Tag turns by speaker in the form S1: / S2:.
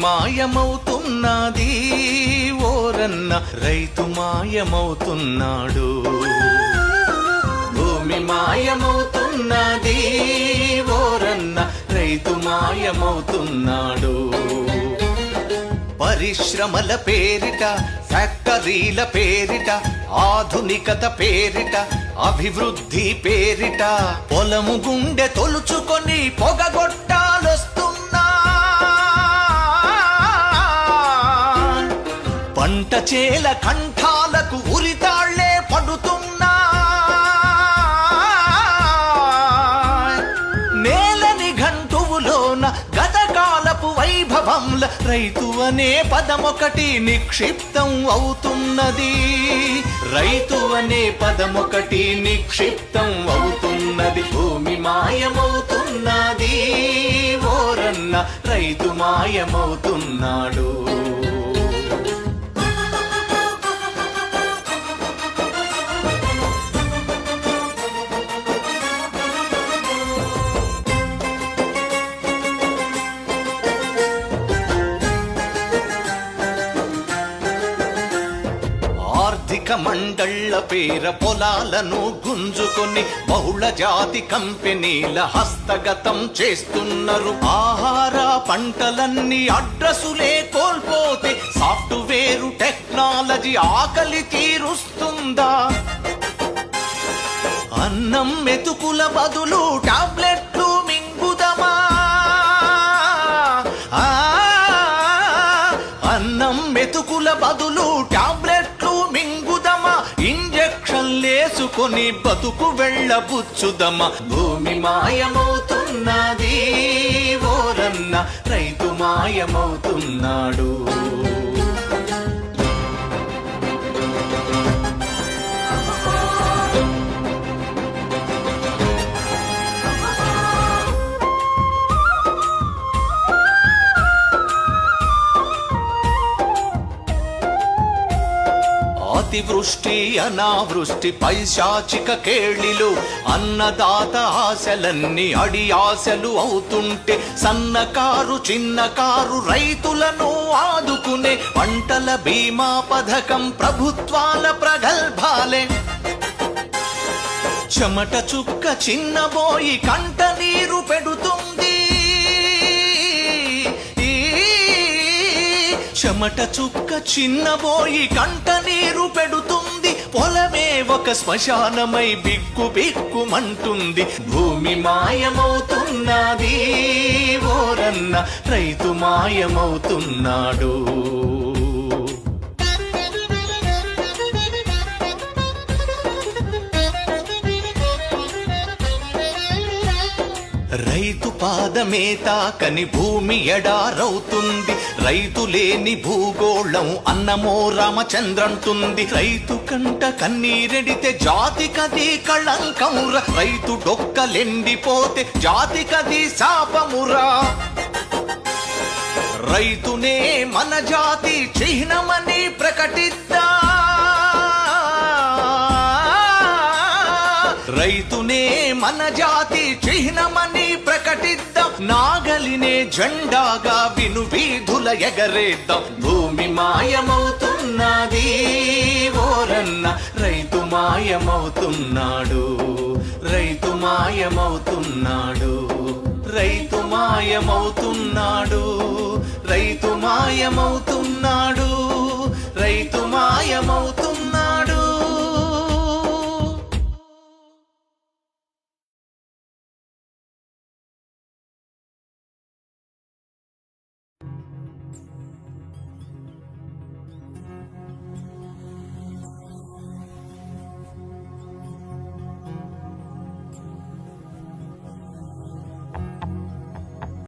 S1: మాయమవుతున్నది ఓరన్న రైతు మాయమవుతున్నాడు. భూమి మాయమవుతున్నది ఓరన్న రైతు మాయమవుతున్నాడు. పరిశ్రమల పేరిట, ఫ్యాక్టరీల పేరిట, ఆధునికత పేరిట, అభివృద్ధి పేరిట పొలము గుండె తొలుచుకొని పొగగొట్టాలొస్తున్నా. పంట చేల కంఠాలకు ఉరితాళ్లే పడుతున్నా. నేలని గంటువులోన గతకాలపు వైభవంల రైతు అనే పదమొకటి నిక్షిప్తం అవుతున్నది. రైతు అనే పదమొకటి నిక్షిప్తం అవుతున్నది. భూమి మాయమవుతున్నది ఓరన్న రైతు మాయమవుతున్నాడు. ఆర్థిక మండళ్ల పేర పొలాలను గుంజుకొని బహుళ జాతి కంపెనీల హస్తగతం చేస్తున్నారు. ఆహార పంటలన్నీ అడ్రసులే కోల్పోతే సాఫ్ట్వేరు టెక్నాలజీ ఆకలి తీరుస్తుందా? అన్నం మెతుకుల బదులు టాబ్లెట్లు మింగుదమా? అన్నం మెతుకుల బదులు టాబ్లెట్లు మింగుదమా? ఇంజెక్షన్లేసుకొని బతుకు వెళ్ళబుచ్చుదమా? భూమి మాయమవుతున్నది ఓరన్న రైతు మాయమవుతున్నాడు. అతివృష్టి అనావృష్టి పైశాచిక కేళిలు అన్నదాత ఆశలన్నీ అడి ఆశలు అవుతుంటే సన్నకారు చిన్నకారు రైతులను ఆదుకునే పంటల బీమా పథకం ప్రభుత్వాల ప్రగల్భాలే. చెమట చుక్క చిన్నబోయి కంట నీరు పెడుతుంది. చెమట చుక్క చిన్నబోయి కంట నీరు పెడుతుంది. పొలమే ఒక శ్మశానమై బిక్కు బిక్కుమంటుంది. భూమి మాయమవుతున్నది ఓరన్న రైతు మాయమవుతున్నాడు. రైతు పాదమే తాకని భూమి ఎడారవుతుంది. రైతు లేని భూగోళం అన్నమో రామచంద్రంటుంది. రైతు కంట కన్నీరెడితే జాతికది కళంకమురా. రైతు డొక్కలెండిపోతే జాతికది శాపమురా. రైతునే మన జాతి చిహ్నమని ప్రకటిద్దా. రైతునే మన జాతి చిహ్నమని ప్రకటిద్దాం. నాగలినే జెండాగా విను వీధుల ఎగరేద్దాం. భూమి మాయమవుతున్నది ఓరన్న రైతు మాయమవుతున్నాడు. రైతు మాయమవుతున్నాడు. రైతు మాయమవుతున్నాడు. రైతు మాయమవుతున్నాడు.